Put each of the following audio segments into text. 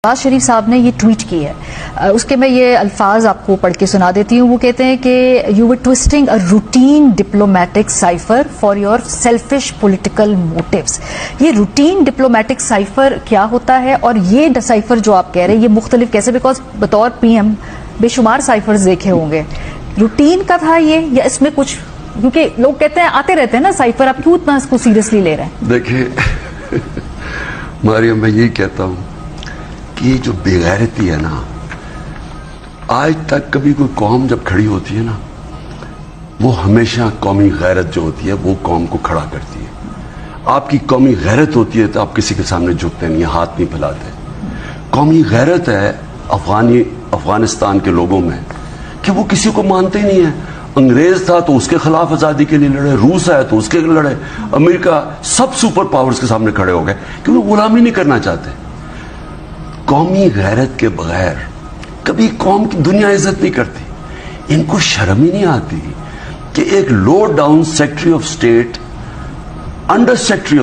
نواز شریف صاحب نے یہ ٹویٹ کی ہے، اس کے میں یہ الفاظ آپ کو پڑھ کے سنا دیتی ہوں. وہ کہتے ہیں کہ you were ٹوسٹنگ a routine diplomatic cipher for your selfish political motives. یہ روٹین ڈپلومیٹک سائفر کیا ہوتا ہے، اور یہ سائفر جو آپ کہہ رہے ہیں یہ مختلف کیسے؟ بیکاز بطور پی ایم بے شمار سائفرز دیکھے ہوں گے. روٹین کا تھا یہ، یا اس میں کچھ، کیونکہ لوگ کہتے ہیں آتے رہتے ہیں نا سائفر، آپ کیوں اتنا اس کو سیریسلی لے رہے ہیں؟ دیکھیں مریم، میں یہی کہتا ہوں کہ یہ جو بے غیرتی ہے نا، آج تک کبھی کوئی قوم جب کھڑی ہوتی ہے نا، وہ ہمیشہ قومی غیرت جو ہوتی ہے وہ قوم کو کھڑا کرتی ہے. آپ کی قومی غیرت ہوتی ہے تو آپ کسی کے سامنے جھکتے نہیں، ہاتھ نہیں پھیلاتے. قومی غیرت ہے افغانستان کے لوگوں میں کہ وہ کسی کو مانتے ہی نہیں ہیں. انگریز تھا تو اس کے خلاف آزادی کے لیے لڑے، روس ہے تو اس کے لڑے، امریکہ، سب سپر پاورز کے سامنے کھڑے ہو گئے کیونکہ غلامی نہیں کرنا چاہتے. قومی غیرت کے بغیر کبھی قوم کی دنیا عزت نہیں کرتی. ان کو شرم ہی نہیں آتی کہ ایک low down secretary of state, under secretary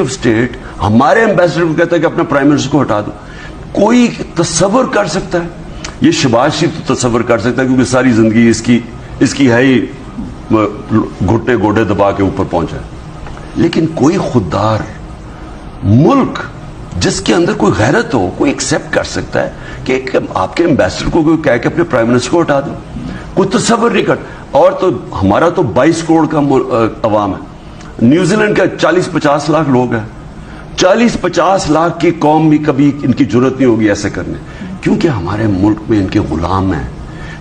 of state ہمارے ایمبیسڈر کو کہتا ہے کہ اپنا پرائم منسٹر کو ہٹا دو. کوئی تصور کر سکتا ہے؟ یہ شہباز شریف تو تصور کر سکتا ہے کیونکہ ساری زندگی اس کی ہے ہی گھٹنے گوڑے دبا کے اوپر پہنچا ہے. لیکن کوئی خوددار ملک جس کے اندر کوئی غیرت ہو، کوئی ایکسپٹ کر سکتا ہے کہ آپ کے ایمبیسڈر کو کوئی کہہ کے اپنے پرائم منسٹر کو ہٹا دو؟ کوئی تصور نہیں کرتا. اور تو ہمارا تو 22 کروڑ کا عوام ہے، نیوزی لینڈ کا 40-50 لاکھ لوگ ہیں. 40-50 لاکھ کی قوم بھی کبھی ان کی جرت نہیں ہوگی ایسے کرنے، کیونکہ ہمارے ملک میں ان کے غلام ہیں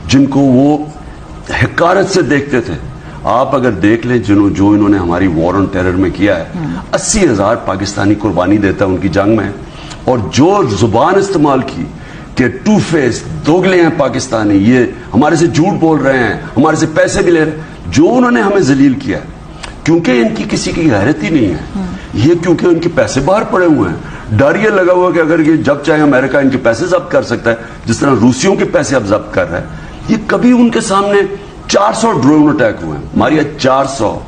جن کو وہ حقارت سے دیکھتے تھے. آپ اگر دیکھ لیں جو انہوں نے ہماری وار آن ٹیرر میں کیا ہے، 80,000 پاکستانی قربانی دیتا ہے ان کی جنگ میں. اور جو زبان استعمال کی کہ ٹو فیس، دوگلے ہیں پاکستانی، یہ ہمارے سے جھوٹ بول رہے ہیں، ہمارے سے پیسے بھی لے رہے ہیں، جو انہوں نے ہمیں ذلیل کیا ہے، کیونکہ ان کی کسی کی غیرت ہی نہیں ہے. یہ کیونکہ ان کے پیسے باہر پڑے ہوئے ہیں، ڈر یہ لگا ہوا کہ اگر یہ جب چاہے امریکہ ان کے پیسے ضبط کر سکتا ہے، جس طرح روسیوں کے پیسے اب ضبط کر رہا ہے. یہ کبھی ان کے سامنے 400 ڈرون اٹیک ہوئے ہیں، ہماری 400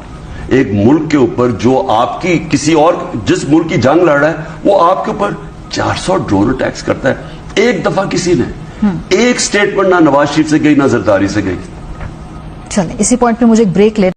ایک ملک کے اوپر جو آپ کی کسی اور جس ملک کی جنگ لڑ رہا ہے وہ آپ کے اوپر 400 ڈرون اٹیکس کرتا ہے. ایک دفعہ کسی نے ایک سٹیٹمنٹ نہ نواز شریف سے گئی نہ زرداری سے گئی. چلیں اسی پوائنٹ پہ مجھے ایک بریک لے